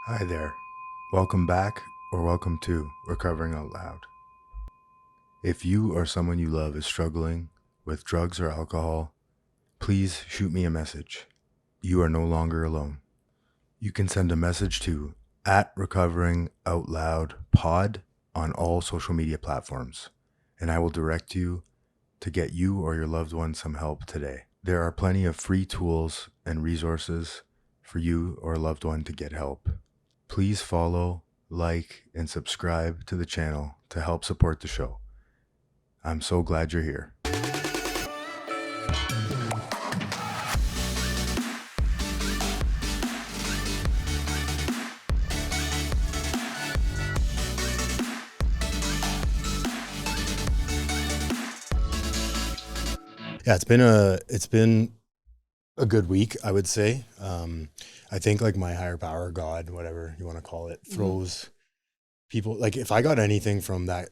Hi there. Welcome back or welcome to Recovering Out Loud. If you or someone you love is struggling with drugs or alcohol, please shoot me a message. You are no longer alone. You can send a message to @RecoveringOutLoudPod on all social media platforms, and I will direct you to get you or your loved one some help today. There are plenty of free tools and resources for you or a loved one to get help. Please follow, like, and subscribe to the channel to help support the show. I'm so glad you're here. Yeah, it's been a good week, I would say. I think like my higher power, God, whatever you want to call it, throws people, like if I got anything from that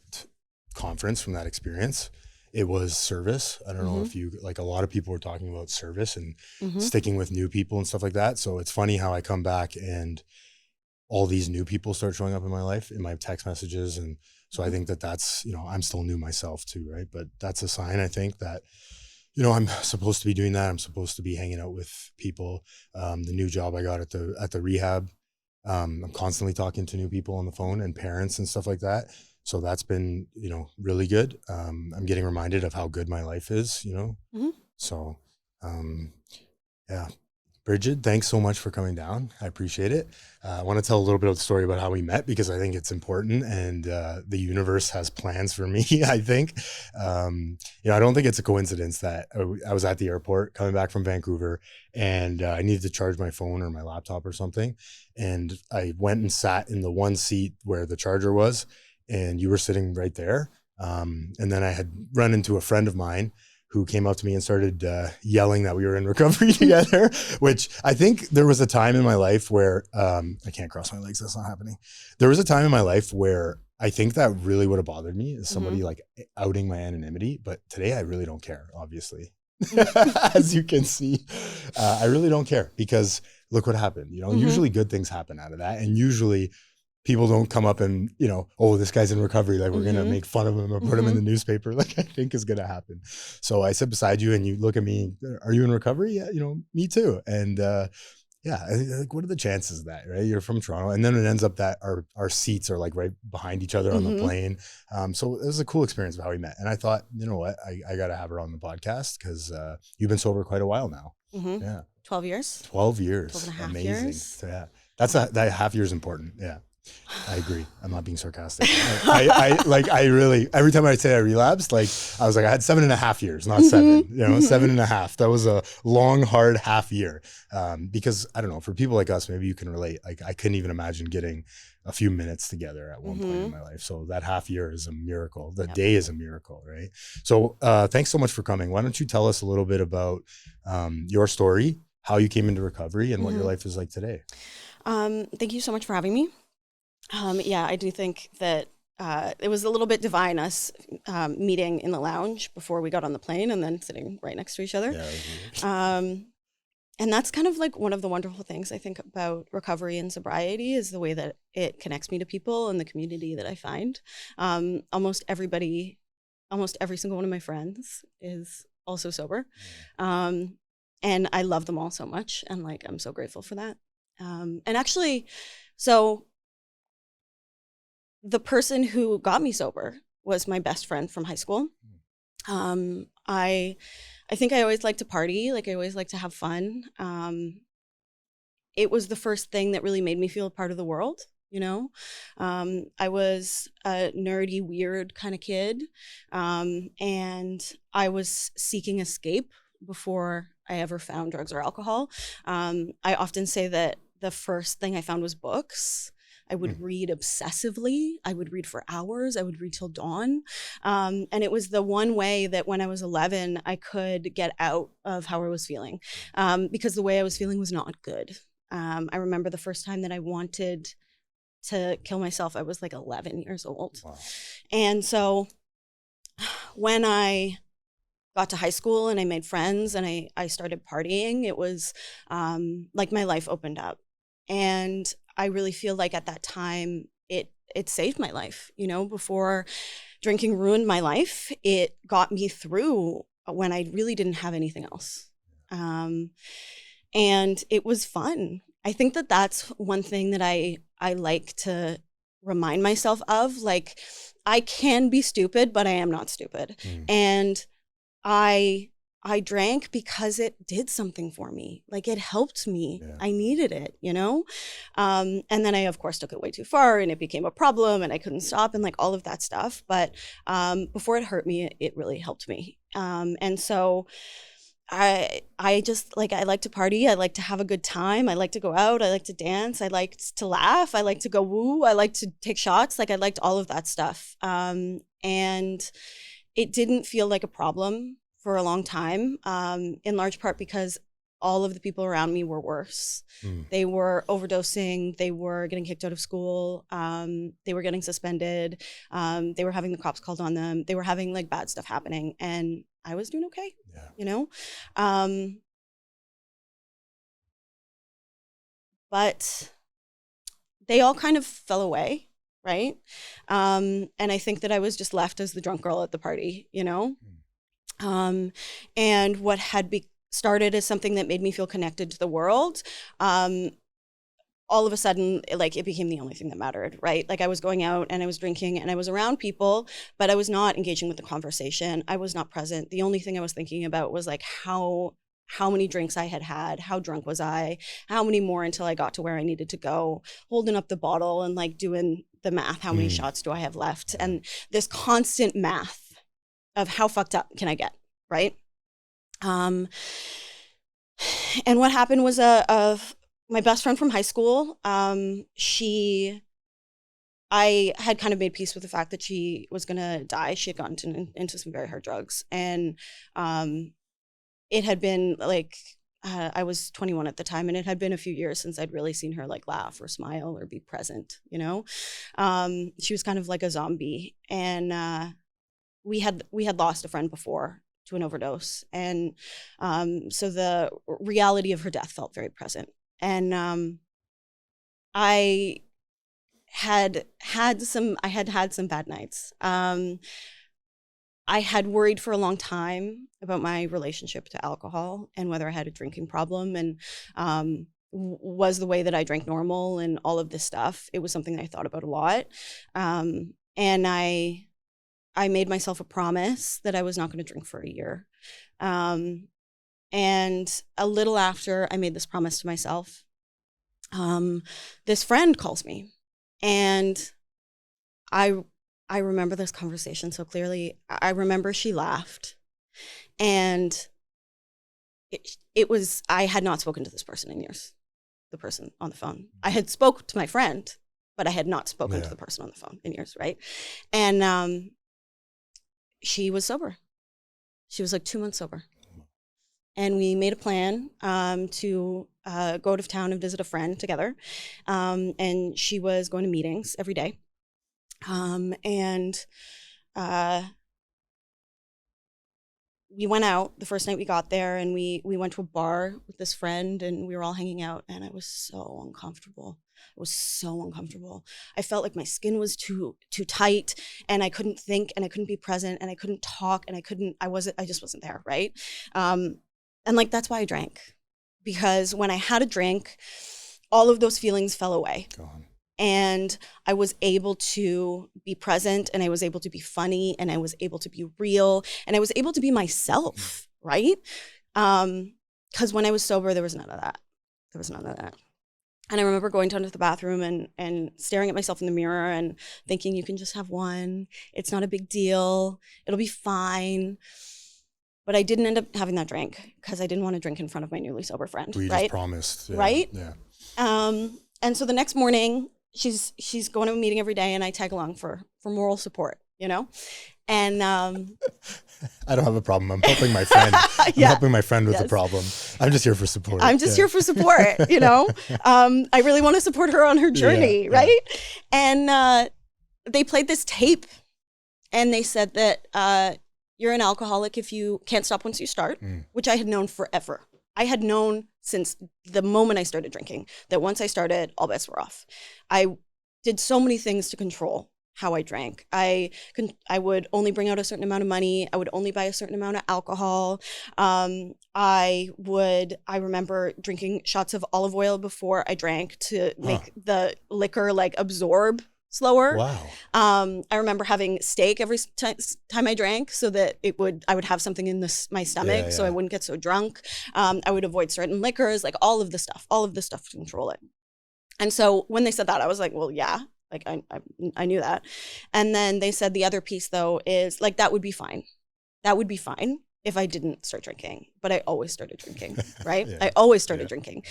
conference, from that experience, it was service. I don't know if you, like a lot of people were talking about service and sticking with new people and stuff like that. So it's funny how I come back and all these new people start showing up in my life, in my text messages. And so I think that that's, I'm still new myself too, right? But that's a sign, I think, that I'm supposed to be doing that. I'm supposed to be hanging out with people. The new job I got at the rehab, I'm constantly talking to new people on the phone and parents and stuff like that. So that's been, really good. I'm getting reminded of how good my life is, So, yeah. Brigid, thanks so much for coming down. I appreciate it. I want to tell a little bit of the story about how we met because I think it's important, and the universe has plans for me, I think. I don't think it's a coincidence that I was at the airport coming back from Vancouver, and I needed to charge my phone or my laptop or something. And I went and sat in the one seat where the charger was, and you were sitting right there. And then I had run into a friend of mine who came up to me and started yelling that we were in recovery together, which I think there was a time in my life where, I can't cross my legs, that's not happening. There was a time in my life where I think that really would have bothered me, is somebody like outing my anonymity, but today I really don't care, obviously. As you can see, I really don't care because look what happened. Usually good things happen out of that. And usually people don't come up and, oh, this guy's in recovery, like we're going to make fun of him or put him in the newspaper, like I think is going to happen. So I sit beside you and you look at me, are you in recovery? Yeah, me too. And like what are the chances of that, right? You're from Toronto. And then it ends up that our seats are like right behind each other on the plane. So it was a cool experience of how we met. And I thought, you know what, I got to have her on the podcast because you've been sober quite a while now. Yeah. 12 years. 12 years. 12 and a half Amazing. years. So yeah, that half year is important. Yeah. I agree. I'm not being sarcastic. I really, every time I say I relapsed, like I was like, I had 7.5 years, not 7, 7.5. That was a long, hard half year. Because I don't know, for people like us, maybe you can relate. Like I couldn't even imagine getting a few minutes together at one point in my life. So that half year is a miracle. The day is a miracle, right? So thanks so much for coming. Why don't you tell us a little bit about your story, how you came into recovery and what your life is like today? Thank you so much for having me. I do think that it was a little bit divine, us meeting in the lounge before we got on the plane and then sitting right next to each other. Yeah, and that's kind of like one of the wonderful things I think about recovery and sobriety is the way that it connects me to people and the community that I find. Almost every single one of my friends is also sober. And I love them all so much. And like, I'm so grateful for that. And actually, so the person who got me sober was my best friend from high school. I think I always liked to party. Like I always liked to have fun. It was the first thing that really made me feel a part of the world. I was a nerdy, weird kind of kid. And I was seeking escape before I ever found drugs or alcohol. I often say that the first thing I found was books. I would read obsessively. I would read for hours. I would read till dawn. And it was the one way that when I was 11, I could get out of how I was feeling because the way I was feeling was not good. I remember the first time that I wanted to kill myself, I was like 11 years old. Wow. And so when I got to high school and I made friends and I started partying, it was like my life opened up. And I really feel like at that time, it saved my life. You know, before drinking ruined my life, it got me through when I really didn't have anything else. And it was fun. I think that that's one thing that I like to remind myself of. Like, I can be stupid, but I am not stupid. And I drank because it did something for me. Like, it helped me. Yeah. I needed it, you know? And then I, of course, took it way too far, and it became a problem, and I couldn't stop, and like all of that stuff. But before it hurt me, it really helped me. And so I just, like, I like to party. I like to have a good time. I like to go out. I like to dance. I like to laugh. I like to go woo. I like to take shots. Like, I liked all of that stuff. And it didn't feel like a problem for a long time, in large part because all of the people around me were worse. They were overdosing. They were getting kicked out of school. They were getting suspended. They were having the cops called on them. They were having like bad stuff happening. And I was doing okay, you know? But they all kind of fell away, right? And I think that I was just left as the drunk girl at the party, you know? And what had started as something that made me feel connected to the world, all of a sudden, like, it became the only thing that mattered, right? Like, I was going out and I was drinking and I was around people, but I was not engaging with the conversation. I was not present. The only thing I was thinking about was like how many drinks I had, how drunk was I, how many more until I got to where I needed to go, holding up the bottle and like doing the math, how many shots do I have left? And this constant math of how fucked up can I get, right? And what happened was my best friend from high school, I had kind of made peace with the fact that she was going to die. She had gotten into some very hard drugs. And it had been like, I was 21 at the time, and it had been a few years since I'd really seen her like laugh or smile or be present, you know? She was kind of like a zombie. And we had lost a friend before to an overdose. And so the reality of her death felt very present. And I had some bad nights. I had worried for a long time about my relationship to alcohol and whether I had a drinking problem, and was the way that I drank normal and all of this stuff. It was something that I thought about a lot. And I made myself a promise that I was not going to drink for a year. And a little after I made this promise to myself, this friend calls me, and I remember this conversation so clearly. I remember she laughed, and it was, I had not spoken to this person in years, the person on the phone. I had spoke to my friend, but I had not spoken to the person on the phone in years, right? And she was sober. She was like 2 months sober. And we made a plan to go out of town and visit a friend together. And she was going to meetings every day. And we went out the first night we got there, and we went to a bar with this friend, and we were all hanging out, and I was so uncomfortable. It was so uncomfortable. I felt like my skin was too tight, and I couldn't think, and I couldn't be present, and I couldn't talk, and I just wasn't there, right? And like, that's why I drank, because when I had a drink, all of those feelings fell away. Gone. And I was able to be present, and I was able to be funny, and I was able to be real, and I was able to be myself, right? Because when I was sober, there was none of that. There was none of that. And I remember going down to the bathroom and staring at myself in the mirror and thinking, you can just have one. It's not a big deal. It'll be fine. But I didn't end up having that drink because I didn't want to drink in front of my newly sober friend. We right? just promised. Yeah. Right? Yeah. And so the next morning, she's going to a meeting every day, and I tag along for moral support, you know? And I don't have a problem. I'm helping my friend. I'm helping my friend with the problem. I'm just here for support. I'm just here for support, you know? I really want to support her on her journey, right? And they played this tape, and they said that you're an alcoholic if you can't stop once you start, which I had known forever. I had known since the moment I started drinking that once I started, all bets were off. I did so many things to control how I drank. I would only bring out a certain amount of money. I would only buy a certain amount of alcohol. I remember drinking shots of olive oil before I drank to make the liquor like absorb slower. Wow. I remember having steak every time I drank so that I would have something in my stomach so I wouldn't get so drunk. I would avoid certain liquors, like all of the stuff to control it. And so when they said that, I was like, well, yeah, like I knew that. And then they said the other piece though is like, that would be fine. That would be fine if I didn't start drinking, but I always started drinking, right? I always started drinking,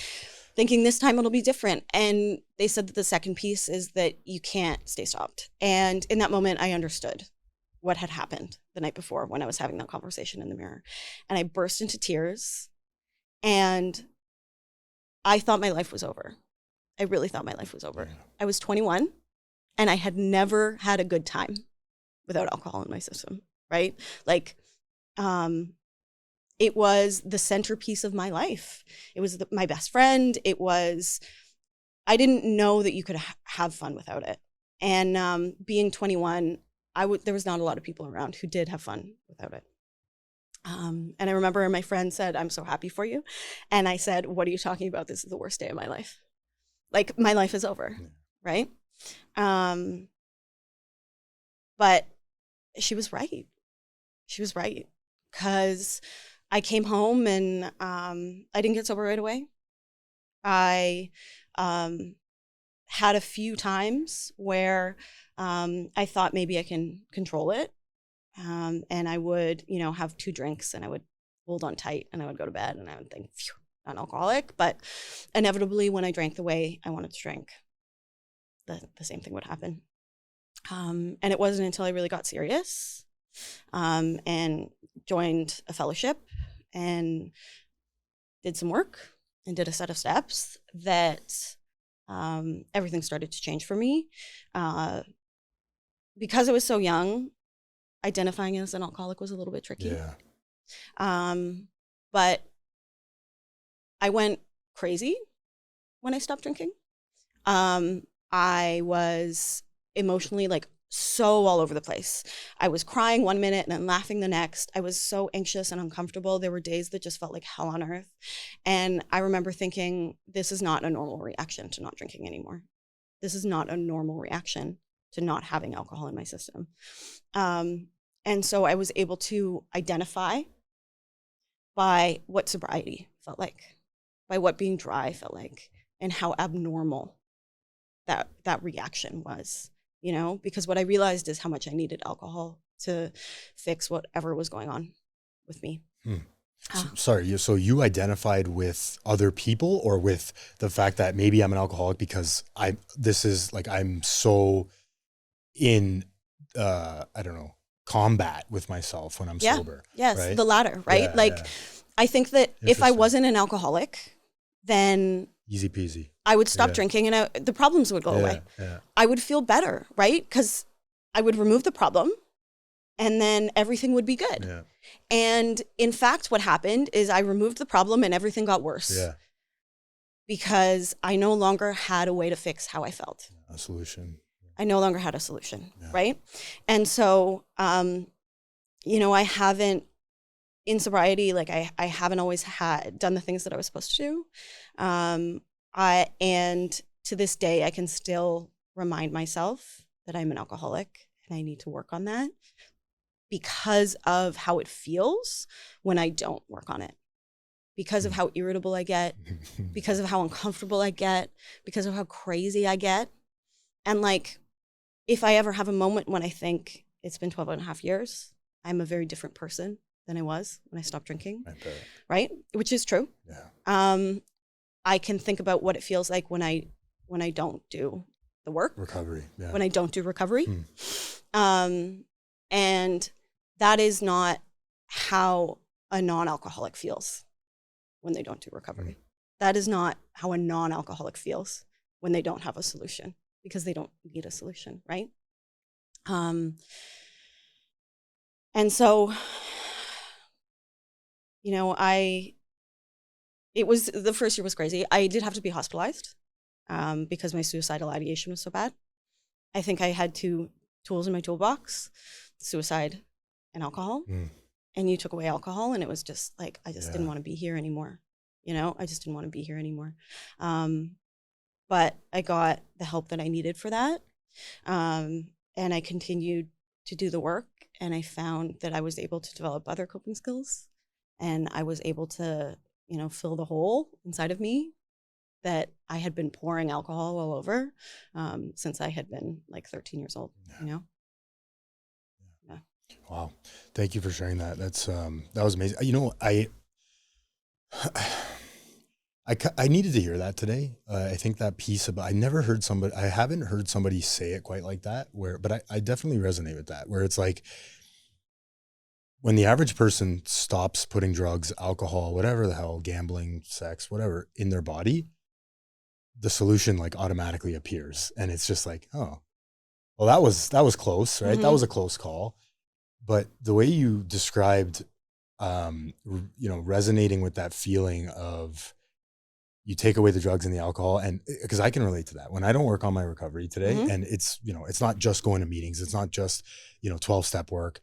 thinking this time it'll be different. And they said that the second piece is that you can't stay stopped. And in that moment, I understood what had happened the night before when I was having that conversation in the mirror. And I burst into tears and I thought my life was over. I really thought my life was over. Yeah. I was 21 and I had never had a good time without alcohol in my system, right? Like, it was the centerpiece of my life. It was my best friend. I didn't know that you could have fun without it. And being 21, there was not a lot of people around who did have fun without it. And I remember my friend said, "I'm so happy for you." And I said, "What are you talking about? This is the worst day of my life. Like my life is over." Yeah. Right? But she was right. She was right. Because I came home and I didn't get sober right away. I had a few times where I thought maybe I can control it. And I would, have 2 drinks and I would hold on tight and I would go to bed and I would think, phew, not alcoholic. But inevitably, when I drank the way I wanted to drink, the same thing would happen. And it wasn't until I really got serious and joined a fellowship and did some work and did a set of steps that everything started to change for me. Because I was so young, identifying as an alcoholic was a little bit tricky. Yeah. But I went crazy when I stopped drinking. I was emotionally like so all over the place. I was crying one minute and then laughing the next. I was so anxious and uncomfortable. There were days that just felt like hell on earth. And I remember thinking, this is not a normal reaction to not drinking anymore. This is not a normal reaction to not having alcohol in my system. And so I was able to identify by what sobriety felt like, by what being dry felt like, and how abnormal that reaction was, because what I realized is how much I needed alcohol to fix whatever was going on with me. Sorry, so you identified with other people or with the fact that maybe I'm an alcoholic because I'm so in, I don't know, combat with myself when I'm sober. Yes, right? the latter, right? Yeah. I think that if I wasn't an alcoholic, then Easy peasy. I would stop drinking and the problems would go away. Yeah. I would feel better, right? Because I would remove the problem and then everything would be good. Yeah. And in fact, what happened is I removed the problem and everything got worse. Yeah. Because I no longer had a way to fix how I felt. A solution. I no longer had a solution, right? And so, I haven't, in sobriety, like I haven't always done the things that I was supposed to do. And to this day, I can still remind myself that I'm an alcoholic and I need to work on that because of how it feels when I don't work on it, because of how irritable I get, because of how uncomfortable I get, because of how crazy I get. And like, if I ever have a moment when I think it's been 12 and a half years, I'm a very different person than I was when I stopped drinking, right? Which is true. Yeah. I can think about what it feels like when I don't do the work. Recovery. Yeah. When I don't do recovery. And that is not how a non-alcoholic feels when they don't do recovery. That is not how a non-alcoholic feels when they don't have a solution, because they don't need a solution, right? And so, The first year was crazy. I did have to be hospitalized because my suicidal ideation was so bad. I think I had two tools in my toolbox, suicide and alcohol. And you took away alcohol, and it was just like, I just didn't want to be here anymore. I just didn't want to be here anymore. But I got the help that I needed for that. And I continued to do the work, and I found that I was able to develop other coping skills, and I was able to, fill the hole inside of me that I had been pouring alcohol all over since I had been like 13 years old, Yeah. Wow. Thank you for sharing that. That was amazing. I needed to hear that today. I think that piece about, I haven't heard somebody say it quite like that but I definitely resonate with that, where it's like, when the average person stops putting drugs, alcohol, whatever the hell, gambling, sex, whatever, in their body, the solution like automatically appears. And it's just like, oh, well, that was close, right? That was a close call. But the way you described, resonating with that feeling of, you take away the drugs and the alcohol, and because I can relate to that when I don't work on my recovery today, and it's not just going to meetings, it's not just 12-step work,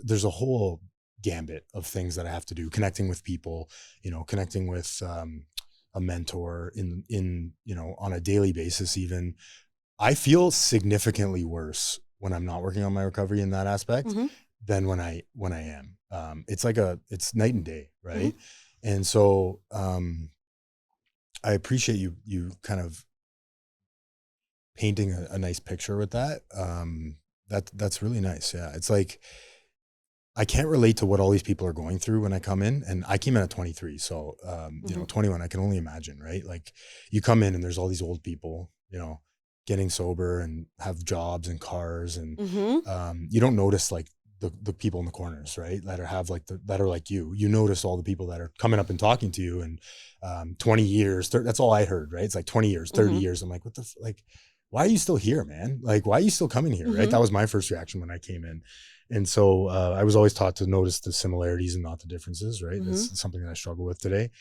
there's a whole gambit of things that I have to do, connecting with people, connecting with a mentor in on a daily basis. Even I feel significantly worse when I'm not working on my recovery in that aspect than when I am. It's like it's night and day, right? And so I appreciate you kind of painting a nice picture with that. That's really nice. Yeah. It's like, I can't relate to what all these people are going through when I come in, and I came in at 23. So, 21, I can only imagine, right? Like, you come in and there's all these old people, getting sober and have jobs and cars, and you don't notice like the people in the corners, right? That are like you notice all the people that are coming up and talking to you, and 20 years, that's all I heard, right? It's like 20 years, 30 years. I'm like, why are you still here, man? Like, why are you still coming here? Right. That was my first reaction when I came in. And so I was always taught to notice the similarities and not the differences, right? That's something that I struggle with today,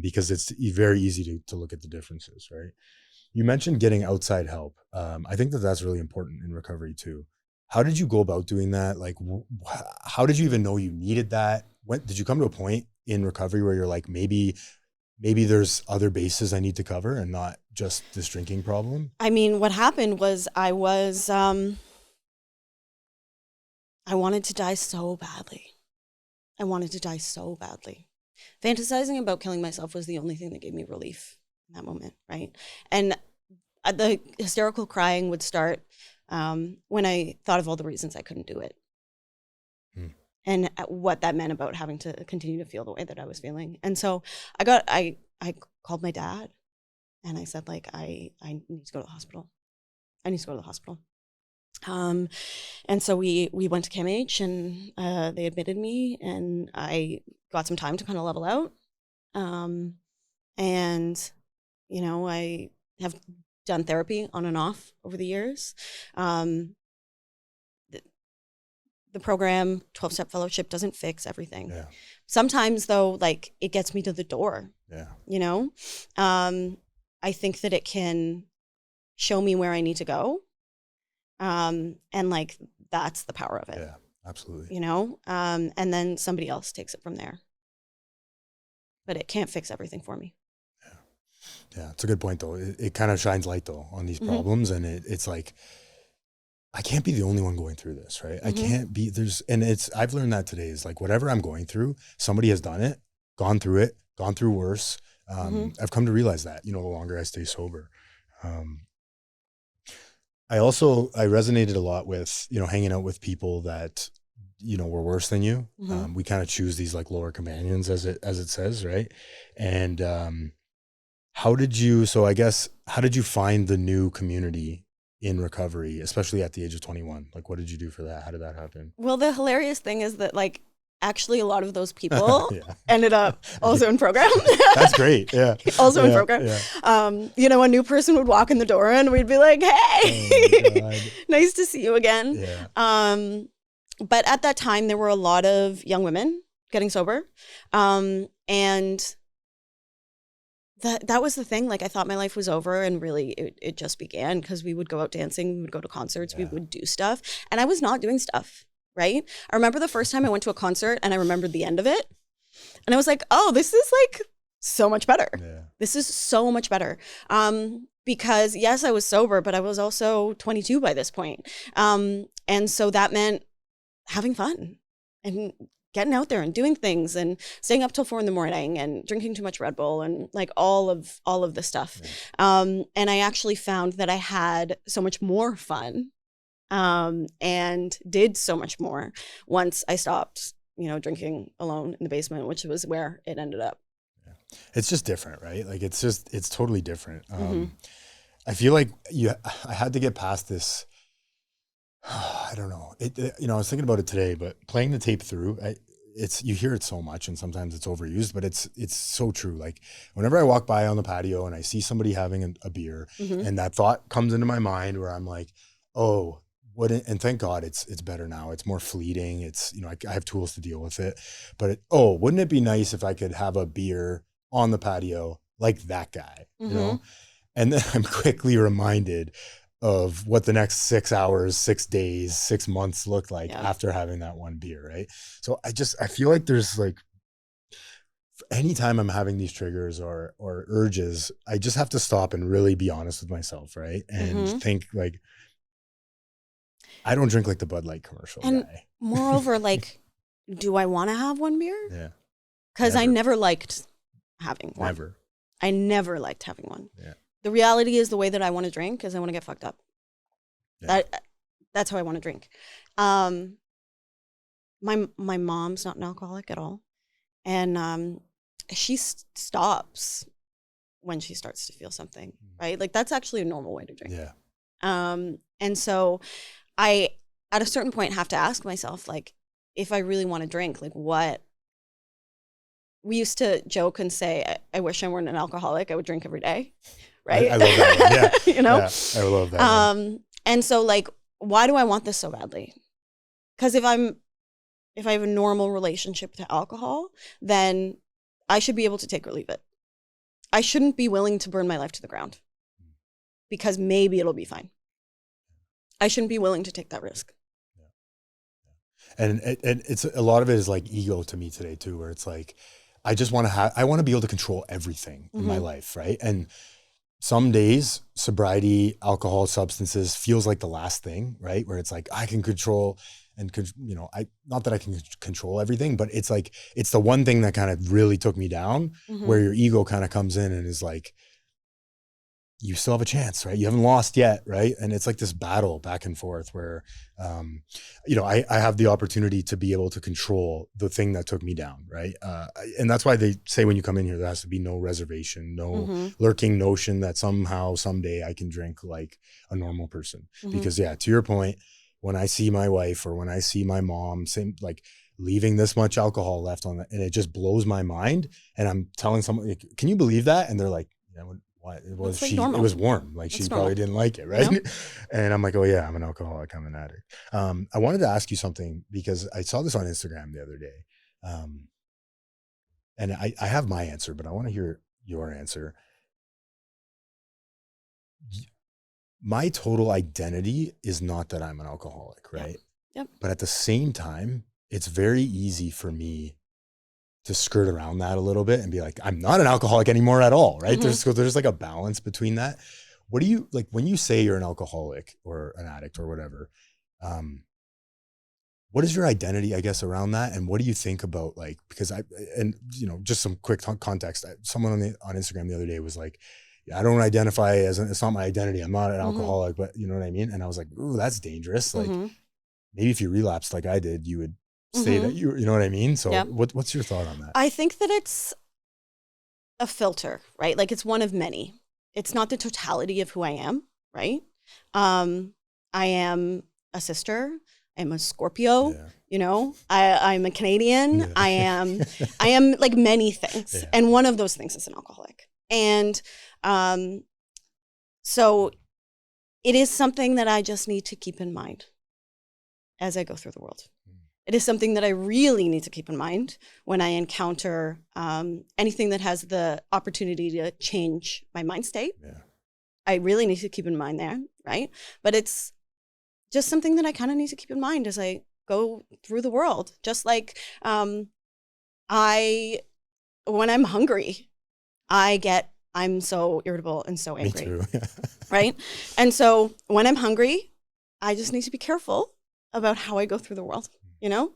because it's very easy to look at the differences, right? You mentioned getting outside help. I think that's really important in recovery too. How did you go about doing that? Like, how did you even know you needed that? When did you come to a point in recovery where you're like, maybe there's other bases I need to cover and not just this drinking problem? I mean, what happened was I wanted to die so badly. Fantasizing about killing myself was the only thing that gave me relief in that moment, right? And the hysterical crying would start when I thought of all the reasons I couldn't do it. And what that meant about having to continue to feel the way that I was feeling. And so I called my dad, and I said, like, I need to go to the hospital. And so we went to CAMH, and they admitted me, and I got some time to kind of level out. And, I have done therapy on and off over the years. The program, 12-step fellowship, doesn't fix everything. Yeah. Sometimes, though, like, it gets me to the door. Yeah. I think that it can show me where I need to go. And like, that's the power of it. Yeah, absolutely. And then somebody else takes it from there. But it can't fix everything for me. Yeah, it's a good point though. It kind of shines light though on these problems, and it's like, I can't be the only one going through this, right? I can't be, I've learned that today is like, whatever I'm going through, somebody has done it, gone through worse. I've come to realize that, the longer I stay sober. I resonated a lot with, hanging out with people that, were worse than you. We kind of choose these like lower companions, as it says, right? And how did you find the new community in recovery, especially at the age of 21? Like, what did you do for that? How did that happen? Well, the hilarious thing is that, like, actually a lot of those people ended up also in program. That's great. Yeah. Also in program. Yeah. A new person would walk in the door and we'd be like, hey, nice to see you again. Yeah. But at that time, there were a lot of young women getting sober. And that was the thing. Like I thought my life was over, and really it just began, because we would go out dancing, we would go to concerts, we would do stuff, and I was not doing stuff, right? I remember the first time I went to a concert, and I remembered the end of it, and I was like, oh, this is like so much better. Yeah. This is so much better. Because yes, I was sober, but I was also 22 by this point. And so that meant having fun and getting out there and doing things and staying up till 4 a.m. and drinking too much Red Bull and like all of the stuff. And I actually found that I had so much more fun, and did so much more once I stopped, drinking alone in the basement, which was where it ended up. Yeah. It's just different, right? Like it's totally different. I feel like I had to get past this. I don't know. I was thinking about it today, but playing the tape through, you hear it so much, and sometimes it's overused, but it's so true. Like whenever I walk by on the patio and I see somebody having a beer, and that thought comes into my mind where I'm like, oh, and thank God it's better now. It's more fleeting. It's, I have tools to deal with it, but wouldn't it be nice if I could have a beer on the patio like that guy, And then I'm quickly reminded of what the next 6 hours, 6 days, 6 months looked like after having that one beer, right? So I feel like there's like, anytime I'm having these triggers or urges, I just have to stop and really be honest with myself, right? And think like, I don't drink like the Bud Light commercial and guy. Moreover, like, do I want to have one beer? Yeah. Because I never liked having one. Never. I never liked having one. Yeah. The reality is the way that I want to drink is I want to get fucked up. Yeah. That's how I want to drink. My mom's not an alcoholic at all. And she stops when she starts to feel something, right? Like that's actually a normal way to drink. Yeah. And so I, at a certain point, have to ask myself, like, if I really want to drink, like what? We used to joke and say, I wish I weren't an alcoholic. I would drink every day. Right. I love that one. Yeah. Yeah, I love that one. And so like, why do I want this so badly? Because if I have a normal relationship to alcohol, then I should be able to take or leave it. I shouldn't be willing to burn my life to the ground because maybe it'll be fine. I shouldn't be willing to take that risk. And it's a lot of it is like ego to me today too, where it's like, I want to be able to control everything in my life. Right. And some days sobriety, alcohol, substances feels like the last thing, right? Where it's like, I can control not that I can control everything, but it's like, it's the one thing that kind of really took me down, where your ego kind of comes in and is like, you still have a chance, right? You haven't lost yet, right? And it's like this battle back and forth where, I have the opportunity to be able to control the thing that took me down, right? And that's why they say when you come in here, there has to be no reservation, no lurking notion that somehow, someday I can drink like a normal person. Because to your point, when I see my wife or when I see my mom, same like leaving this much alcohol left on it, and it just blows my mind. And I'm telling someone, like, can you believe that? And they're like, what? It was like it was warm. Like she probably didn't like it, right? Yep. And I'm like, oh yeah, I'm an alcoholic, I'm an addict. I wanted to ask you something because I saw this on Instagram the other day. And I have my answer, but I want to hear your answer. My total identity is not that I'm an alcoholic, right? Yep. But at the same time, it's very easy for me to skirt around that a little bit and be like, I'm not an alcoholic anymore at all, right? There's like a balance between that. What do you, like when you say you're an alcoholic or an addict or whatever, what is your identity, I guess, around that? And what do you think about like, because just some quick context, someone on Instagram the other day was like, I don't identify as, it's not my identity. I'm not an alcoholic, but you know what I mean? And I was like, ooh, that's dangerous. Like maybe if you relapsed like I did, you would say that you know what I mean? So what's your thought on that? I think that it's a filter, right? Like it's one of many. It's not the totality of who I am, right? I am a sister. I'm a Scorpio, I'm a Canadian. Yeah. I am like many things. Yeah. And one of those things is an alcoholic. And so it is something that I just need to keep in mind as I go through the world. It is something that I really need to keep in mind when I encounter anything that has the opportunity to change my mind state. Yeah. I really need to keep in mind there, right? But it's just something that I kind of need to keep in mind as I go through the world. Just like when I'm hungry, I'm so irritable and so Me angry, too. right? And so when I'm hungry, I just need to be careful about how I go through the world. You know,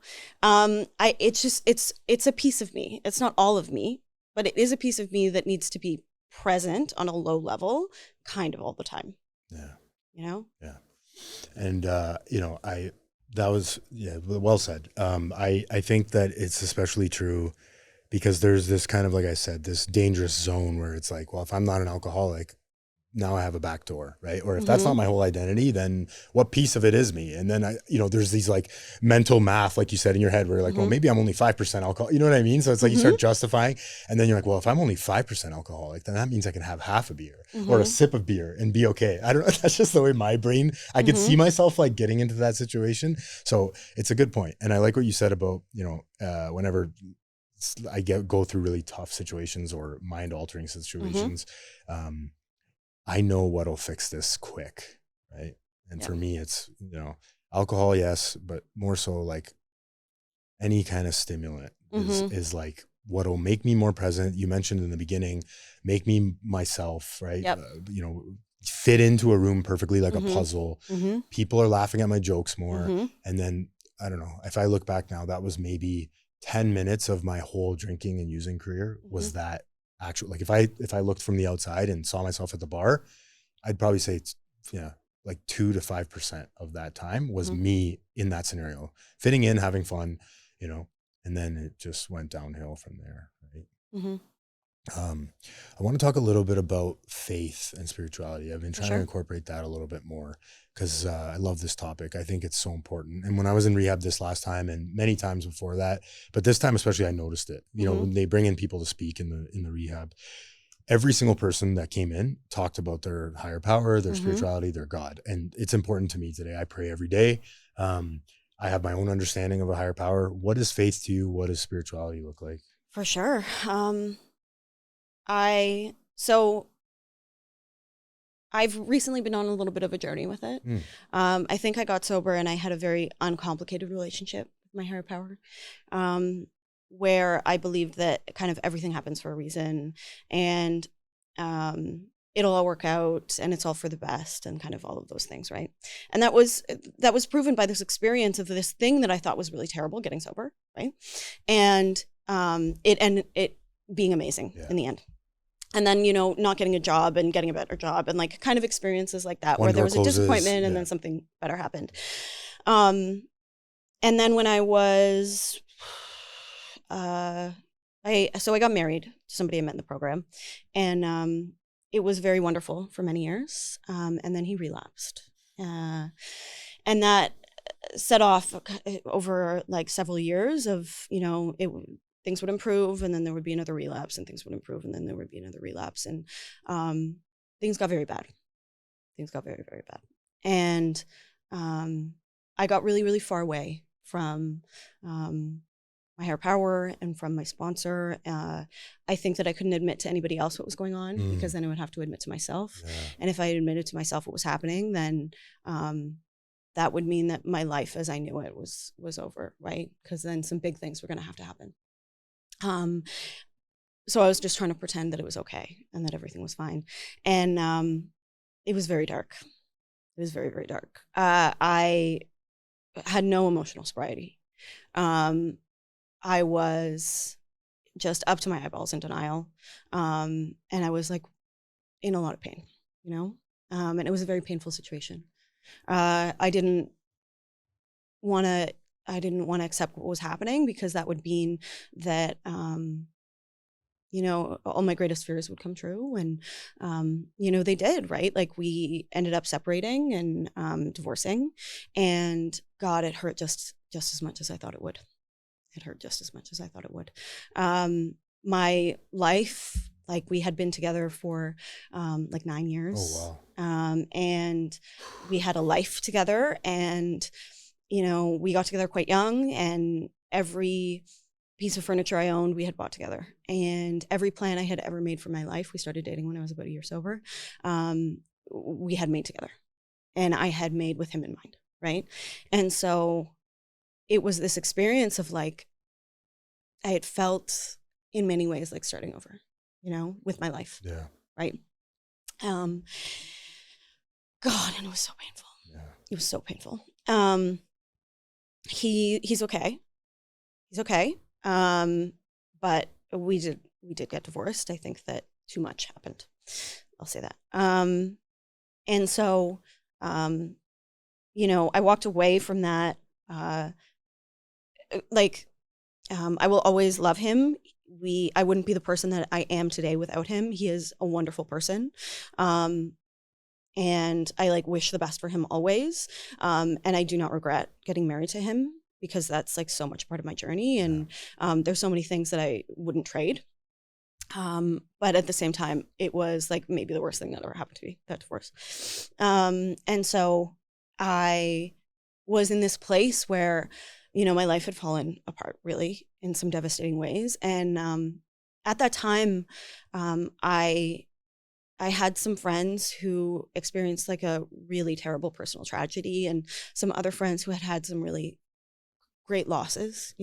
it's a piece of me. It's not all of me, but it is a piece of me that needs to be present on a low level, kind of all the time. Yeah. You know. Yeah. And that was well said. I think that it's especially true because there's this kind of, like I said, this dangerous zone where it's like, well, if I'm not an alcoholic, now I have a back door, right? Or if that's not my whole identity, then what piece of it is me? And then there's these like mental math, like you said in your head, where you're like, well, maybe I'm only 5% alcohol. You know what I mean? So it's like you start justifying, and then you're like, well, if I'm only 5% alcoholic, then that means I can have half a beer or a sip of beer and be okay. I don't know. That's just the way my brain, I could see myself like getting into that situation. So it's a good point. And I like what you said about, whenever I go through really tough situations or mind altering situations, I know what'll fix this quick, right? And for me, it's, alcohol, yes, but more so like any kind of stimulant is like what'll make me more present. You mentioned in the beginning, make me myself, right? Yep. Fit into a room perfectly like a puzzle. People are laughing at my jokes more. And then, I don't know, if I look back now, that was maybe 10 minutes of my whole drinking and using career was that actual, like if I looked from the outside and saw myself at the bar, I'd probably say it's like 2 to 5% of that time was me in that scenario, fitting in, having fun, and then it just went downhill from there, right? I want to talk a little bit about faith and spirituality. I've been trying to incorporate that a little bit more because I love this topic. I think it's so important. And when I was in rehab this last time and many times before that, but this time especially, I noticed it. When they bring in people to speak in the rehab, every single person that came in talked about their higher power, their spirituality, their God. And it's important to me today. I pray every day. I have my own understanding of a higher power. What is faith to you? What does spirituality look like? For sure. I've recently been on a little bit of a journey with it. I think I got sober and I had a very uncomplicated relationship with my higher power, where I believed that kind of everything happens for a reason and it'll all work out and it's all for the best and kind of all of those things, right? And that was proven by this experience of this thing that I thought was really terrible, getting sober, right? And it being amazing in the end. And then, not getting a job and getting a better job and like kind of experiences like that, where there was a disappointment and then something better happened. And then when I was, I got married to somebody I met in the program, and it was very wonderful for many years. And then he relapsed. And that set off over like several years of, things would improve and then there would be another relapse and things would improve and then there would be another relapse. And things got very bad. Things got very, very bad. And I got really, really far away from my higher power and from my sponsor. I think that I couldn't admit to anybody else what was going on because then I would have to admit to myself. Yeah. And if I admitted to myself what was happening, then that would mean that my life as I knew it was over, right? Because then some big things were going to have to happen. So I was just trying to pretend that it was okay and that everything was fine. And it was very dark. It was very, very dark. I had no emotional sobriety. I was just up to my eyeballs in denial. And I was like in a lot of pain, and it was a very painful situation. I didn't want to accept what was happening because that would mean that, all my greatest fears would come true. And, they did, right? Like we ended up separating and divorcing, and God, it hurt just as much as I thought it would. It hurt just as much as I thought it would. My life, like we had been together for like 9 years. Oh, wow. And we had a life together, and we got together quite young, and every piece of furniture I owned, we had bought together. And every plan I had ever made for my life, we started dating when I was about a year sober, we had made together. And I had made with him in mind, right? And so it was this experience of like, I had felt in many ways like starting over, with my life. Yeah. Right. God, and it was so painful. Yeah. It was so painful. He's okay. He's okay. But we did get divorced. I think that too much happened. I'll say that. And so, I walked away from that. I will always love him. I wouldn't be the person that I am today without him. He is a wonderful person. And I wish the best for him always. And I do not regret getting married to him, because that's so much part of my journey. And there's so many things that I wouldn't trade. But at the same time, it was maybe the worst thing that ever happened to me, that divorce. And so I was in this place where, my life had fallen apart really in some devastating ways. And at that time, I had some friends who experienced a really terrible personal tragedy, and some other friends who had some really great losses,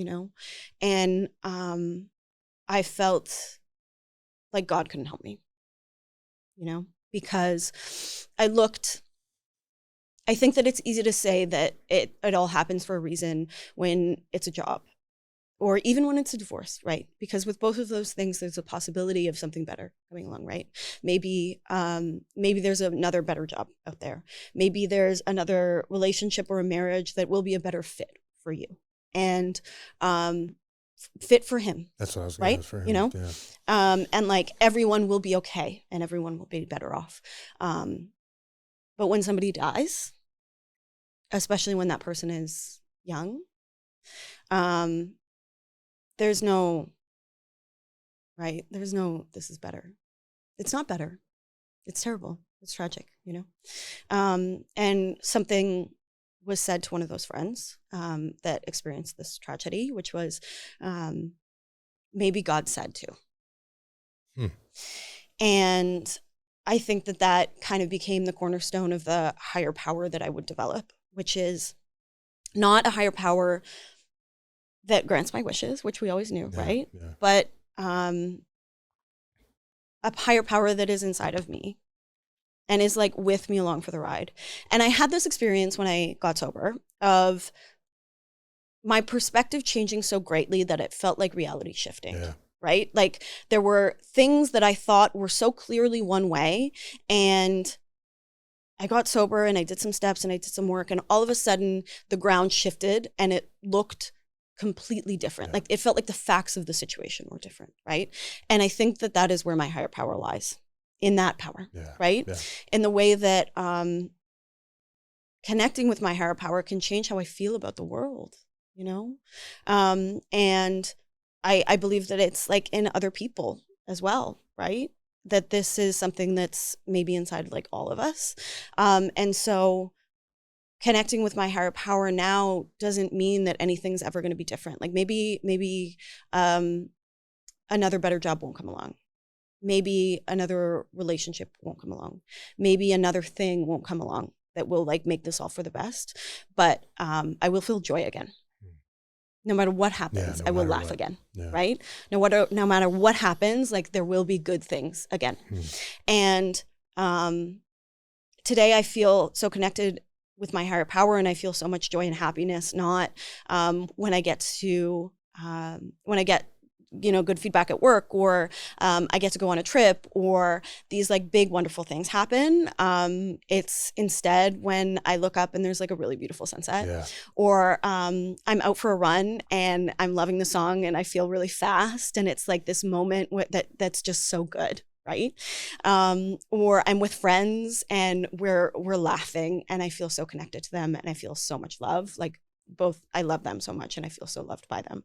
and I felt like God couldn't help me, because I think that it's easy to say that it all happens for a reason when it's a job, or even when it's a divorce, right? Because with both of those things, there's a possibility of something better coming along, right? Maybe there's another better job out there. Maybe there's another relationship or a marriage that will be a better fit for you, and fit for him. That's what I was right. For him, And everyone will be okay, and everyone will be better off. But when somebody dies, especially when that person is young, there's no, this is better. It's not better. It's terrible. It's tragic, and something was said to one of those friends that experienced this tragedy, which was, maybe God said to. And I think that kind of became the cornerstone of the higher power that I would develop, which is not a higher power that grants my wishes, which we always knew, right? Yeah. But a higher power that is inside of me and is with me along for the ride. And I had this experience when I got sober of my perspective changing so greatly that it felt like reality shifting. Yeah. Right? There were things that I thought were so clearly one way, and I got sober and I did some steps and I did some work, and all of a sudden the ground shifted and it looked completely different. Yeah. It felt like the facts of the situation were different, right? And I think that is where my higher power lies, in that power, right? Yeah. In the way that connecting with my higher power can change how I feel about the world, and I believe that it's in other people as well, right? That this is something that's maybe inside all of us. And so connecting with my higher power now doesn't mean that anything's ever going to be different. Maybe another better job won't come along. Maybe another relationship won't come along. Maybe another thing won't come along that will make this all for the best. But I will feel joy again. No matter what happens, I will laugh again, right? No matter what happens, there will be good things again. And today I feel so connected with my higher power, and I feel so much joy and happiness, not when I get good feedback at work, or I get to go on a trip, or these big wonderful things happen. It's instead when I look up and there's a really beautiful sunset, or I'm out for a run and I'm loving the song and I feel really fast, and it's this moment that's just so good, right? Or I'm with friends and we're laughing and I feel so connected to them and I feel so much love. Both, I love them so much and I feel so loved by them.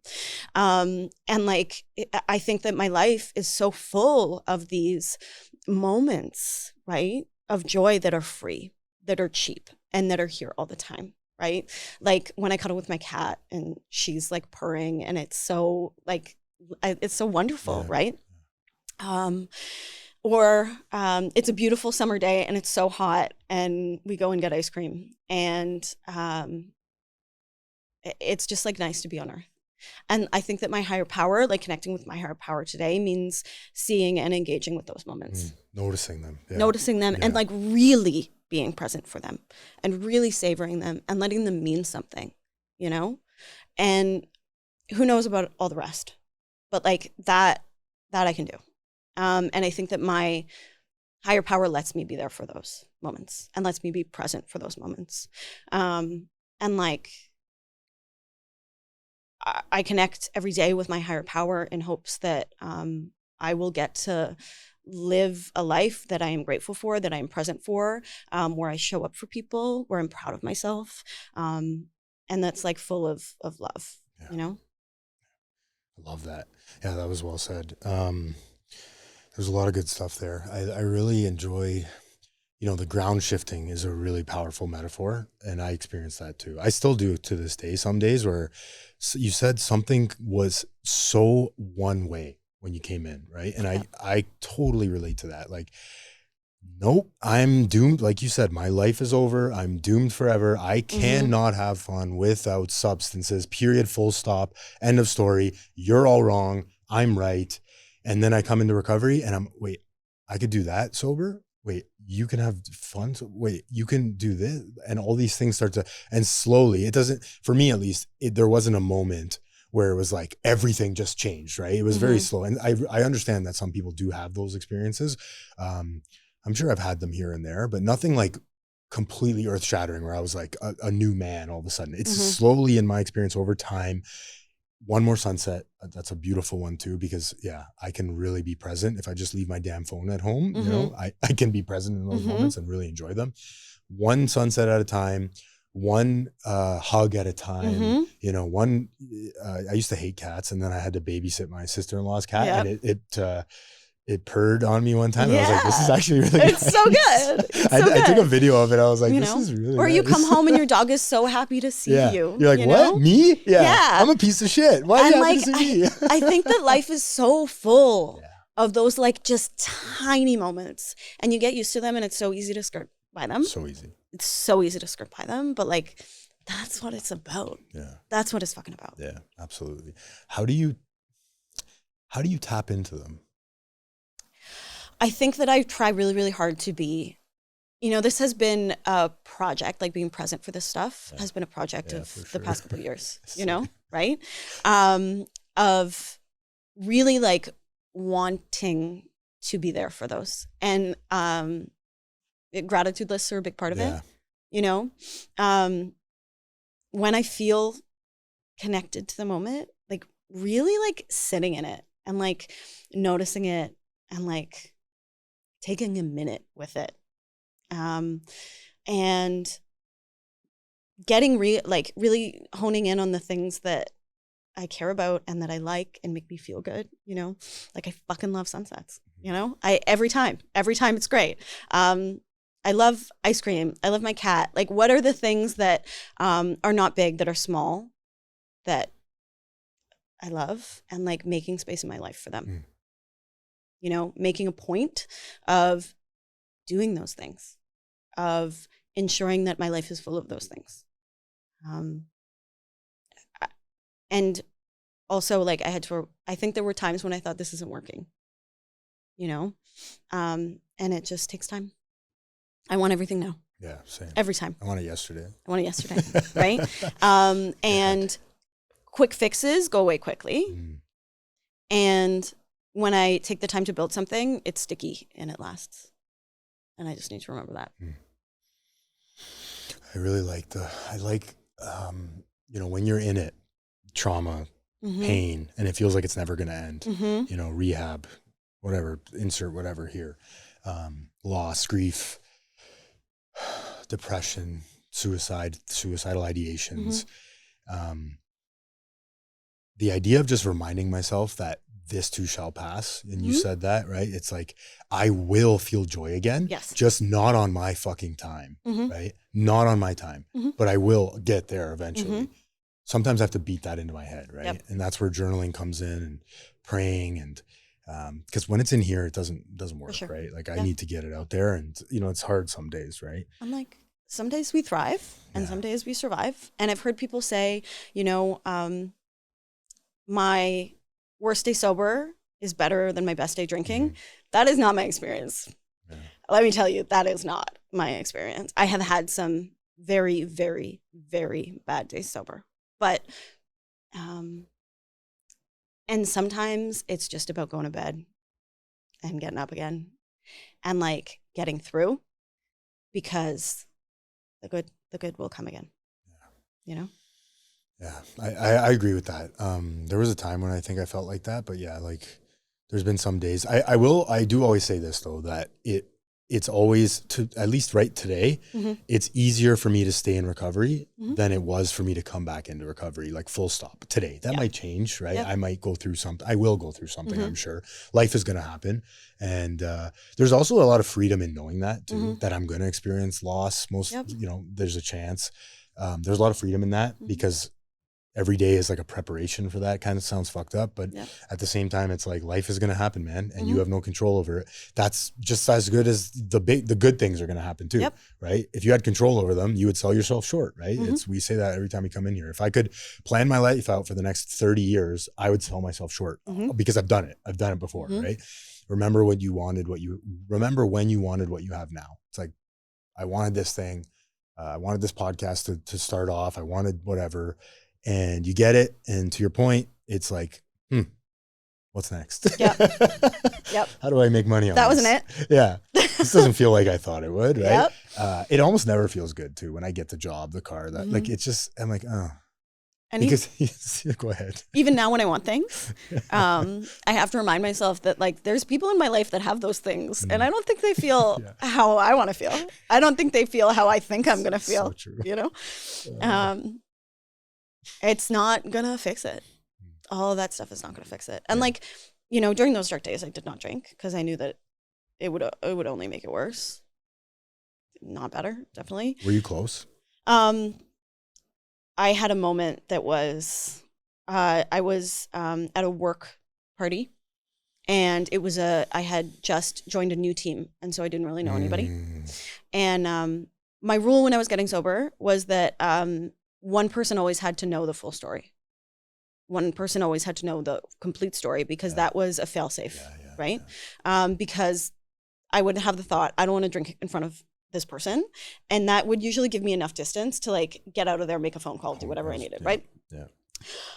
And I think that my life is so full of these moments, right, of joy that are free, that are cheap, and that are here all the time. right? Like when I cuddle with my cat and she's like purring and it's so like, it's so wonderful, Yeah. right? Or it's a beautiful summer day and it's so hot and we go and get ice cream and it's just like nice to be on earth. And I think that my higher power, like connecting with my higher power today, means seeing and engaging with those moments, Noticing them, noticing them, and like really being present for them and really savoring them and letting them mean something, you know? And who knows about all the rest, but like that I can do. And I think that my higher power lets me be there for those moments and lets me be present for those moments. And like, I connect every day with my higher power in hopes that I will get to live a life that I am grateful for, that I am present for, where I show up for people, where I'm proud of myself, and that's like full of love, you know? I love that. Yeah, that was well said. There's a lot of good stuff there. I really enjoy, the ground shifting is a really powerful metaphor. And I experience that too. I still do to this day, some days where you said something was so one way when you came in, right? And I totally relate to that. Like, nope, I'm doomed. Like you said, my life is over. I'm doomed forever. I cannot have fun without substances, period, full stop, end of story. You're all wrong. I'm right. And then I come into recovery and wait, I could do that sober. Wait, you can have fun. So wait, you can do this. And all these things start to, and slowly it doesn't, for me at least, there wasn't a moment where it was like everything just changed, right? It was very slow. And I understand that some people do have those experiences. I'm sure I've had them here and there, but nothing like completely earth shattering where I was like a new man all of a sudden. It's slowly in my experience over time. One more sunset. That's a beautiful one too, because I can really be present. If I just leave my damn phone at home, I can be present in those moments and really enjoy them. One sunset at a time, one hug at a time, I used to hate cats and then I had to babysit my sister-in-law's cat and it purred on me one time. And I was like, this is actually really nice. It's so good. It's so good. I took a video of it. I was like, this is really Or nice. you come home and your dog is so happy to see you. You're like, what? Me? Yeah. I'm a piece of shit. Why are you happy to see me? I think that life is so full of those like just tiny moments and you get used to them and it's so easy to skirt by them. So easy. It's so easy to skirt by them, but like, that's what it's about. Yeah. That's what it's fucking about. Yeah, absolutely. How do you tap into them? I think that I try really, really hard to be, this has been a project, like being present for this stuff has been a project of the past couple of years, right? Of really like wanting to be there for those. And gratitude lists are a big part of it, when I feel connected to the moment, like really like sitting in it and like noticing it and like taking a minute with it, and getting really honing in on the things that I care about and that I like and make me feel good. Like I fucking love sunsets. Every time it's great. I love ice cream. I love my cat. Like, what are the things that are not big, that are small, that I love, and like making space in my life for them. Making a point of doing those things, of ensuring that my life is full of those things. And also like I think there were times when I thought this isn't working, and it just takes time. I want everything now. Yeah, same. Every time. I want it yesterday. Right? And quick fixes go away quickly. And when I take the time to build something, it's sticky and it lasts. And I just need to remember that. I really like when you're in it, trauma, pain, and it feels like it's never going to end, rehab, whatever, insert whatever here, loss, grief, depression, suicidal ideations. the idea of just reminding myself that this too shall pass. And you said that, right? It's like, I will feel joy again. Yes. Just not on my fucking time, right? Not on my time, but I will get there eventually. Sometimes I have to beat that into my head, right? Yep. And that's where journaling comes in, and praying, and because when it's in here, it doesn't work, sure. right? Like I need to get it out there, and you know, it's hard some days, right? I'm like, some days we thrive and some days we survive. And I've heard people say, you know, my worst day sober is better than my best day drinking. That is not my experience. Yeah. Let me tell you, that is not my experience. I have had some very, very, very bad days sober, but, and sometimes it's just about going to bed and getting up again and like getting through, because the good will come again. You know? Yeah, I agree with that. There was a time when I think I felt like that, but yeah, like there's been some days. I do always say this though, that it's always, to at least right today, it's easier for me to stay in recovery than it was for me to come back into recovery, like full stop today. That might change, right? I might go through something. I will go through something, I'm sure. Life is going to happen. And there's also a lot of freedom in knowing that too, that I'm going to experience loss. You know, there's a chance. There's a lot of freedom in that, because every day is like a preparation for that. Kind of sounds fucked up, but at the same time, it's like life is going to happen, man, and you have no control over it. That's just as good as the good things are going to happen too, right? If you had control over them, you would sell yourself short, right? We say that every time we come in here. If I could plan my life out for the next 30 years, I would sell myself short, because I've done it. I've done it before, right? Remember when you wanted what you have now. It's like, I wanted this thing. I wanted this podcast to start off. I wanted whatever. And you get it. And to your point, it's like, what's next? Yep. How do I make money on that? This? Wasn't it? Yeah. This doesn't feel like I thought it would, right? It almost never feels good too when I get the job, the car, that like, it's just, I'm like, oh. And because go ahead. Even now when I want things, I have to remind myself that like there's people in my life that have those things, and I don't think they feel how I want to feel. I don't think they feel how I think I'm going to feel, so you know? It's not going to fix it. All of that stuff is not going to fix it. And like, you know, during those dark days, I did not drink because I knew that it would only make it worse. Not better, definitely. Were you close? I had a moment that was, I was at a work party, and it was I had just joined a new team, and so I didn't really know anybody. And my rule when I was getting sober was that one person always had to know the full story. One person always had to know the complete story, because that was a fail-safe, right? Because I would have the thought, I don't want to drink in front of this person. And that would usually give me enough distance to like get out of there, make a phone call, do whatever I needed, right?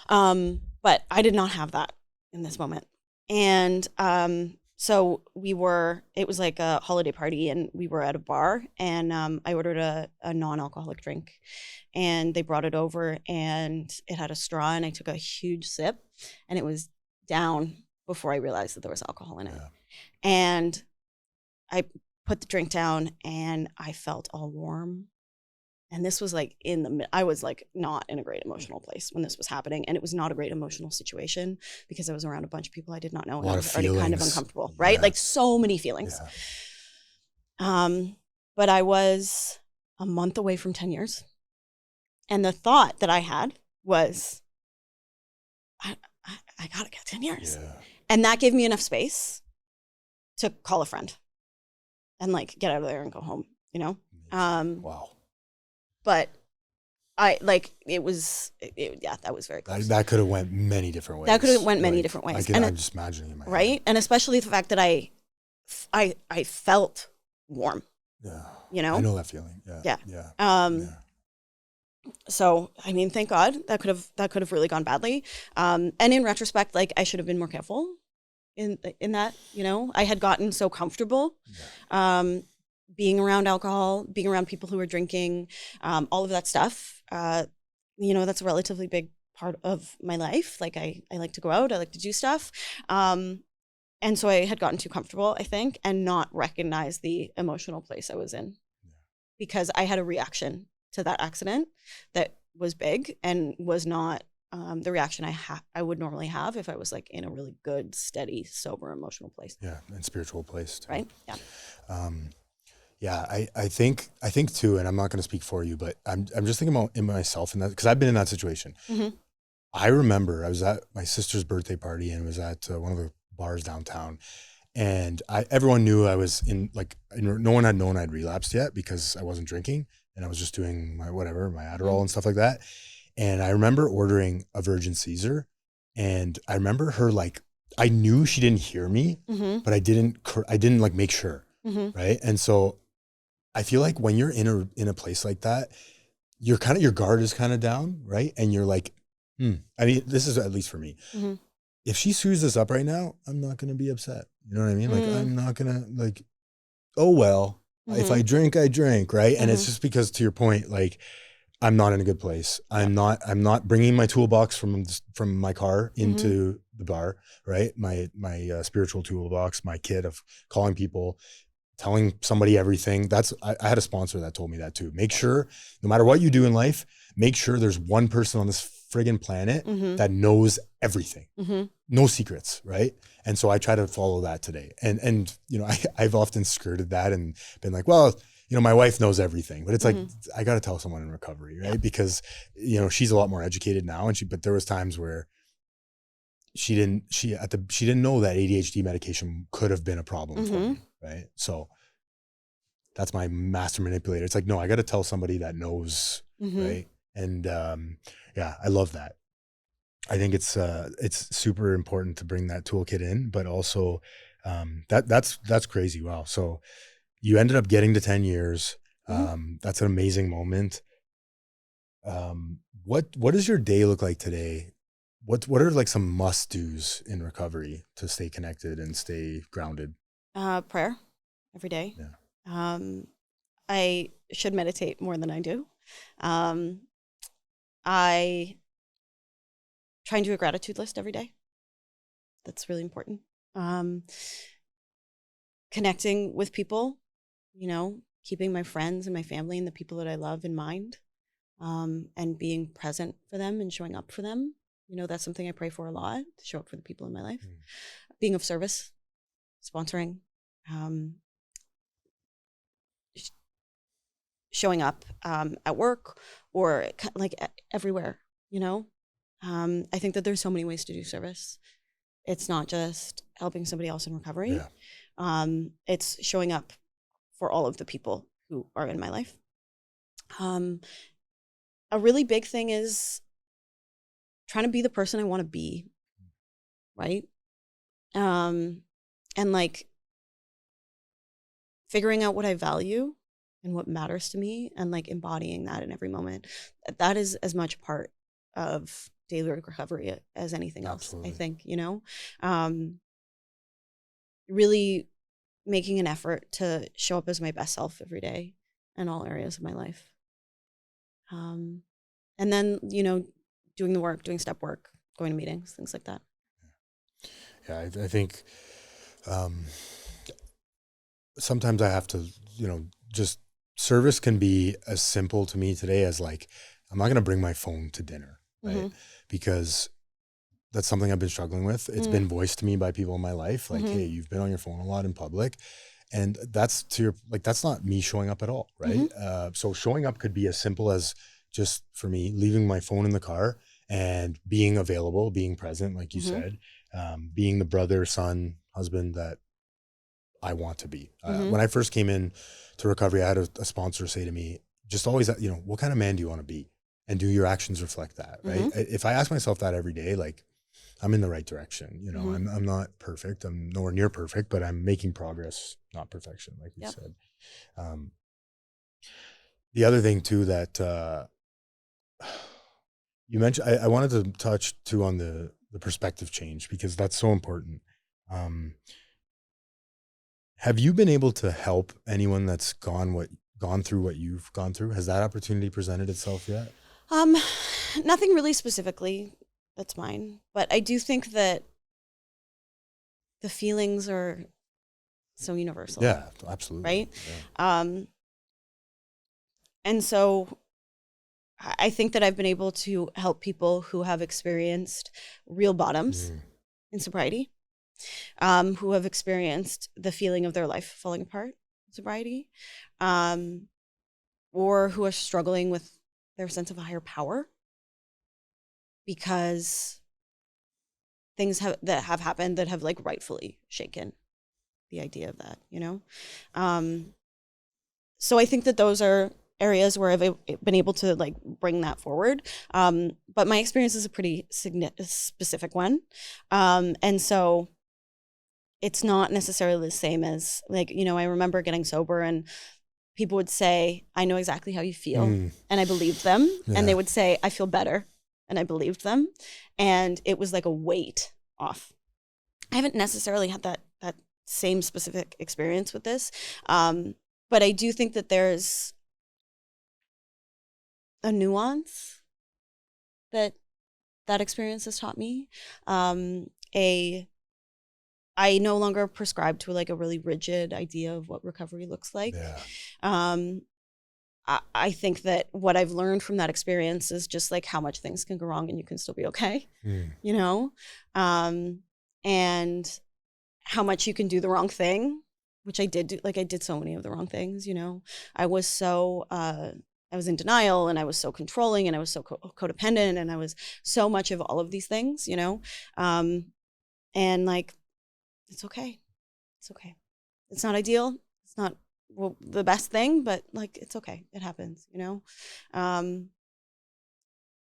But I did not have that in this moment. And so it was like a holiday party, and we were at a bar, and I ordered a non-alcoholic drink, and they brought it over, and it had a straw, and I took a huge sip, and it was down before I realized that there was alcohol in it. And I put the drink down, and I felt all warm. And this was like I was like not in a great emotional place when this was happening. And it was not a great emotional situation, because I was around a bunch of people I did not know. And I was already kind of uncomfortable, right? Like so many feelings. But I was a month away from 10 years. And the thought that I had was, I gotta get 10 years. And that gave me enough space to call a friend and like get out of there and go home, you know? Wow. But I like, that was very close. That could have went many different ways. That could have went many different ways. I'm just imagining in my right? head. And especially the fact that I felt warm. Yeah. You know? I know that feeling. Yeah. So, I mean, thank God that could have really gone badly. And in retrospect, like I should have been more careful in that, you know. I had gotten so comfortable being around alcohol, being around people who were drinking, all of that stuff. You know, that's a relatively big part of my life. Like I like to go out, I like to do stuff. And so I had gotten too comfortable, I think, and not recognized the emotional place I was in, because I had a reaction to that accident that was big and was not the reaction I would normally have if I was like in a really good, steady, sober, emotional place. Yeah. And spiritual place too. Right. Yeah. Yeah, I think too, and I'm not going to speak for you, but I'm just thinking about in myself in that, because I've been in that situation. Mm-hmm. I remember I was at my sister's birthday party and was at one of the bars downtown, and everyone knew I was in, like, no one had known I'd relapsed yet because I wasn't drinking and I was just doing my Adderall and stuff like that. And I remember ordering a Virgin Caesar, and I remember her, like, I knew she didn't hear me, but I didn't like make sure, right? And so I feel like when you're in a place like that, you're kind of, your guard is kind of down, right? And you're like, I mean, this is at least for me. If she screws this up right now, I'm not going to be upset. You know what I mean? Like, I'm not going to, like, oh, well, if I drink, I drink, right? And it's just because, to your point, like, I'm not in a good place. I'm not bringing my toolbox from my car into the bar, right? My spiritual toolbox, my kit of calling people, telling somebody everything. I had a sponsor that told me that too. Make sure, no matter what you do in life, make sure there's one person on this friggin' planet that knows everything. No secrets, right? And so I try to follow that today. And you know, I've often skirted that and been like, well, you know, my wife knows everything, but it's like, I got to tell someone in recovery, right? Because, you know, she's a lot more educated now, but there was times where she didn't know that ADHD medication could have been a problem for me, right? So that's my master manipulator. It's like, no, I got to tell somebody that knows, right? And yeah, I love that. I think it's super important to bring that toolkit in, but also that's crazy. Wow. So you ended up getting to 10 years. That's an amazing moment. What does your day look like today? What are like some must-dos in recovery to stay connected and stay grounded? Prayer every day. Yeah. I should meditate more than I do. I try and do a gratitude list every day. That's really important. Connecting with people, you know, keeping my friends and my family and the people that I love in mind, and being present for them and showing up for them. You know, that's something I pray for a lot, to show up for the people in my life. Being of service, sponsoring, showing up at work or like everywhere, you know. I think that there's so many ways to do service. It's not just helping somebody else in recovery. Yeah. It's showing up for all of the people who are in my life. A really big thing is trying to be the person I want to be, right? And like figuring out what I value and what matters to me and like embodying that in every moment. That is as much part of daily recovery as anything else. Absolutely. I think, you know, really making an effort to show up as my best self every day in all areas of my life. And then, you know, doing the work, doing step work, going to meetings, things like that. Yeah. I think sometimes I have to, you know, just service can be as simple to me today as like, I'm not going to bring my phone to dinner, right? Because that's something I've been struggling with. It's been voiced to me by people in my life. Like, hey, you've been on your phone a lot in public. And that's that's not me showing up at all. Right. So showing up could be as simple as just for me, leaving my phone in the car and being available, being present, like you said, being the brother, son, husband that I want to be. When I first came in to recovery, I had a sponsor say to me, just always, you know, what kind of man do you want to be? And do your actions reflect that? Right. If I ask myself that every day, like, I'm in the right direction. You know, I'm not perfect. I'm nowhere near perfect, but I'm making progress, not perfection, like you said. The other thing too that you mentioned, I wanted to touch too on the perspective change, because that's so important. Have you been able to help anyone that's gone through what you've gone through? Has that opportunity presented itself yet? Nothing really specifically that's mine, but I do think that the feelings are so universal. Yeah, absolutely. Right. Yeah. And so I think that I've been able to help people who have experienced real bottoms in sobriety, who have experienced the feeling of their life falling apart in sobriety, or who are struggling with their sense of a higher power because things that have happened that have like rightfully shaken the idea of that, you know? So I think that those are areas where I've been able to like bring that forward. But my experience is a pretty specific one. And so it's not necessarily the same as like, you know, I remember getting sober and people would say, I know exactly how you feel. And I believed them. Yeah. And they would say, I feel better. And I believed them. And it was like a weight off. I haven't necessarily had that same specific experience with this. But I do think that there's a nuance that experience has taught me. I no longer prescribe to like a really rigid idea of what recovery looks like. Yeah. I think that what I've learned from that experience is just like how much things can go wrong and you can still be okay, you know? And how much you can do the wrong thing, which I did do. Like I did so many of the wrong things, you know? I was so, I was in denial and I was so controlling and I was so codependent and I was so much of all of these things, you know? And like, it's okay. It's okay. It's not ideal. It's not the best thing, but like, it's okay. It happens, you know?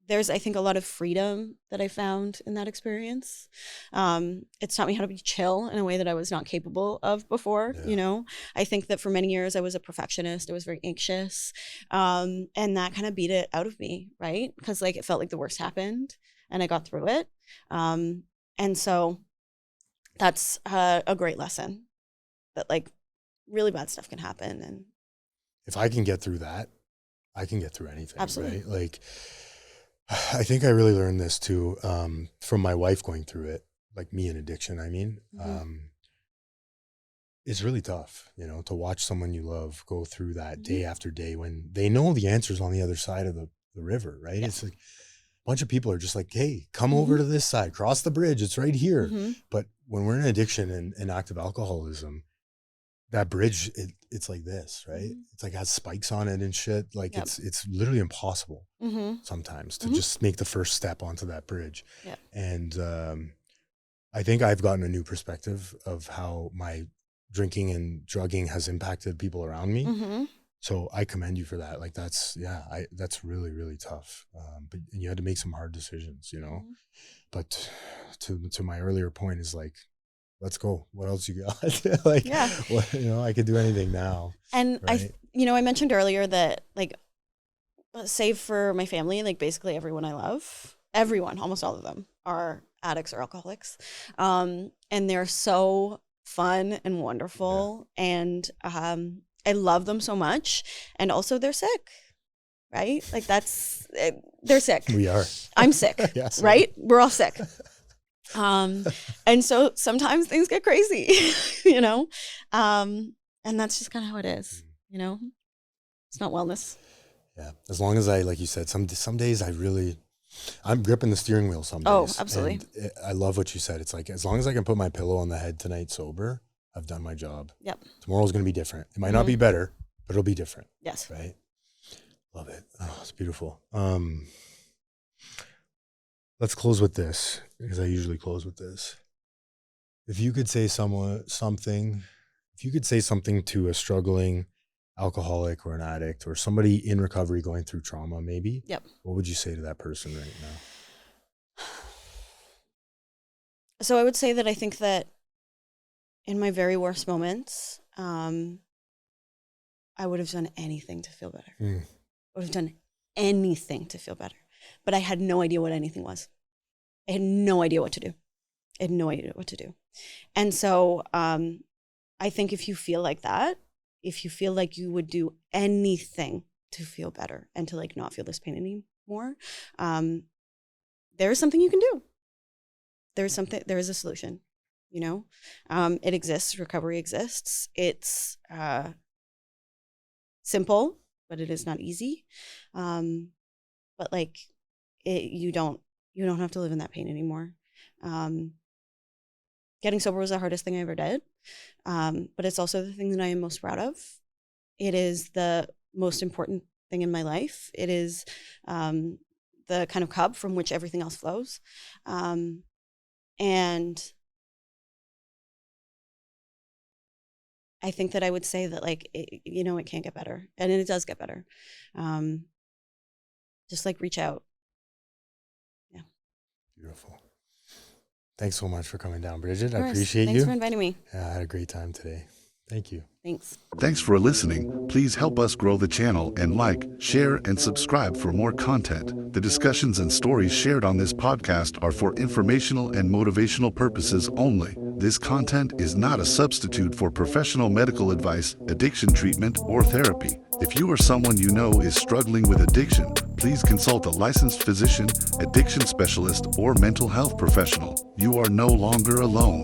There's, I think, a lot of freedom that I found in that experience. It's taught me how to be chill in a way that I was not capable of before, you know? I think that for many years I was a perfectionist. I was very anxious. And that kind of beat it out of me, right? Because like it felt like the worst happened and I got through it. And so that's a great lesson that like really bad stuff can happen. And if I can get through that, I can get through anything. Absolutely. Right? Like, I think I really learned this too, from my wife going through it, like me in addiction. I mean, it's really tough, you know, to watch someone you love go through that day after day when they know the answer's on the other side of the river, right? Yeah. It's like a bunch of people are just like, hey, come over to this side, cross the bridge. It's right here. But when we're in addiction and active alcoholism, that bridge, it's like this, right? It's like has spikes on it and shit. Like it's literally impossible sometimes to just make the first step onto that bridge. Yeah. And I think I've gotten a new perspective of how my drinking and drugging has impacted people around me. So I commend you for that. Like that's really, really tough. But you had to make some hard decisions, you know. But to my earlier point is like, let's go. What else you got? Like, what, you know, I could do anything now. And right? I mentioned earlier that like, save for my family, like basically everyone I love, everyone, almost all of them are addicts or alcoholics. And they're so fun and wonderful. Yeah. And I love them so much. And also they're sick, right? Like they're sick. We are. I'm sick, yes, right? We're all sick. And so sometimes things get crazy, you know? And that's just kind of how it is, you know? It's not wellness. Yeah. As long as like you said, some days I'm gripping the steering wheel some days. Oh, absolutely. And I love what you said. It's like, as long as I can put my pillow on the head tonight sober, I've done my job. Yep. Tomorrow's going to be different. It might not be better, but it'll be different. Yes. Right? Love it. Oh, it's beautiful. Let's close with this, because I usually close with this. If you could say something to a struggling alcoholic or an addict or somebody in recovery going through trauma, maybe, what would you say to that person right now? So I would say that I think that in my very worst moments, I would have done anything to feel better. I would have done anything to feel better. But I had no idea what anything was. I had no idea what to do. And so I think if you feel like that, if you feel like you would do anything to feel better and to like not feel this pain anymore, there is something you can do. There is a solution, you know? It exists, recovery exists. It's simple, but it is not easy. but like you don't have to live in that pain anymore. Getting sober was the hardest thing I ever did, but it's also the thing that I am most proud of. It is the most important thing in my life. It is the kind of cup from which everything else flows. And I think that I would say that like, it can't get better, and it does get better. Just like reach out. Yeah. Beautiful. Thanks so much for coming down, Bridget. I Of course. appreciate you. Thanks for inviting me. Yeah, I had a great time today. Thank you. Thanks. Thanks for listening. Please help us grow the channel and like, share, and subscribe for more content. The discussions and stories shared on this podcast are for informational and motivational purposes only. This content is not a substitute for professional medical advice, addiction treatment, or therapy. If you or someone you know is struggling with addiction, please consult a licensed physician, addiction specialist, or mental health professional. You are no longer alone.